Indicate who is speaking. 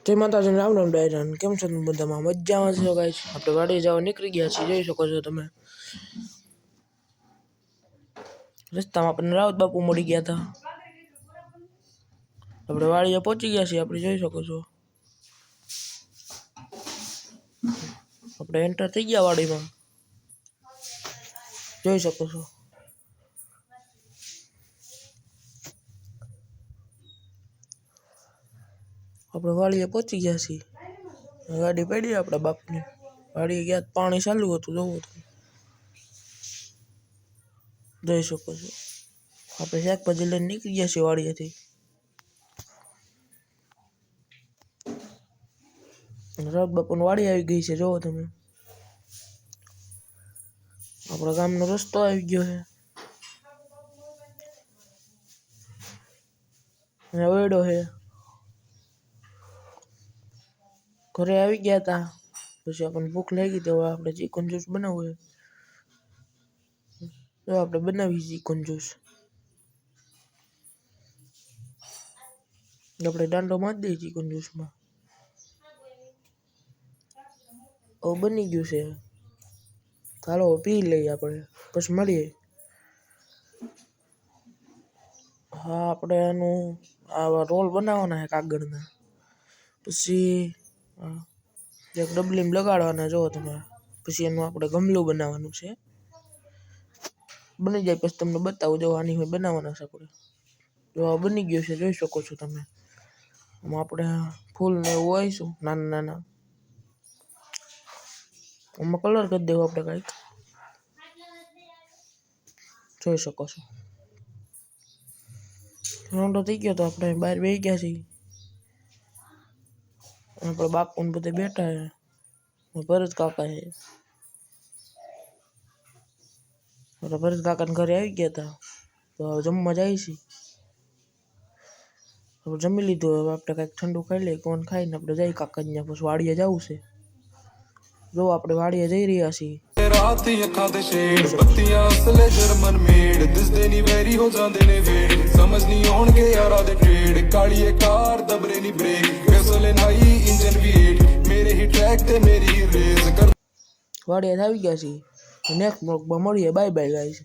Speaker 1: જય માતાજી, રામ રામ ડાયરન. કેમ છો તમે બધામાં? મજામાં છો ગાઈસ? આપણે વાડીએ જવા નીકળી ગયા છીએ, જોઈ શકો છો તમે. રસ્તામાં આપણને રાવત બાપુ મળી ગયા હતા. આપણે વાડીએ પહોંચી ગયા છીએ, આપણે જોઈ શકો છો. આપણે એન્ટર થઈ ગયા વાડીમાં, જોઈ શકો છો. આપણે વાડીએ પહોંચી ગયા છીએ. ગાડી પડી આપણા બાપની. વાડીએ ગયા પાણી ચાલુ હતું, જોવું તમે જોઈ શકો છો. આપણે શાકભાજી લઈને નીકળી ગયા છીએ વાડીએથી. રાવત બાપુની વાડી આવી ગઈ છે, જોવો તમે. આપણા ગામનો રસ્તો આવી ગયો છે. વેડો છે. ઘરે આવી ગયા હતા, પછી આપણને ભૂખ લાગી તો આપણે ચિકન જ્યુસ બનાવવું છે. તો આપણે બનાવી ચિકન જ્યુસ. આપણે દાંડો મારી દઈએ ચિકન જ્યુસમાં. બની ગયું છે. ચાલો પી લઈએ આપણે, પછી મળીએ. હા, આપણે આનું આવા રોલ બનાવવાના છે કાગળના. પછી એક ડબલીમાં લગાડવાના, જોવો તમે. પછી એનું આપણે ગમલું બનાવવાનું છે. બની જાય પછી તમને બતાવું. જો આની હોય બનાવવાના છે આપણે. જો આ બની ગયું છે, જોઈ શકો છો તમે. આમાં આપણે ફૂલ ને એવું હોય શું નાના નાના. આમાં કલર કરી દેવો આપણે કાંઈક, જોઈ શકો છો. રોંડો થઈ ગયો તો આપણે બહાર બેસી ગયા છીએ. આપણે બાપુ ને બધા બેઠા છે. ભરત કાકા છે. ભરત કાકાને ઘરે આવી ગયા હતા, તો જમવા જાય છે. આપણે જમી લીધું, હવે આપણે કાંઈક ઠંડુ ખાઈ લઈએ. કોણ ખાઈને આપણે જઈ કાકા ત્યાં, પછી વાડીએ જવું છે. જો આપણે વાડીએ જઈ રહ્યા છીએ.
Speaker 2: ਰਾਤੀ ਅੱਖਾਂ ਤੇ ਸ਼ੇਡ ਬੱਤੀਆਂ ਅਸਲੇ ਜਰਮਨ ਮੇਡ ਦਿਸਦੇ ਨਹੀਂ ਵੈਰੀ ਹੋ ਜਾਂਦੇ ਨੇ ਵੇੜ ਸਮਝ ਨਹੀਂ ਆਉਣਗੇ ਯਾਰਾਂ ਦੇ ਟ੍ਰੇਡ ਕਾਲੀਏ ਕਾਰ ਦਬਰੇ ਨਹੀਂ break gasoline high engine V8 ਮੇਰੇ ਹੀ ટ્રેક ਤੇ ਮੇਰੀ ਰੇਸ ਕਰ
Speaker 1: વાડીએ આવી ગયા છીએ. નેક્સ્ટ બ્લોગમાં મળીએ. Bye bye guys.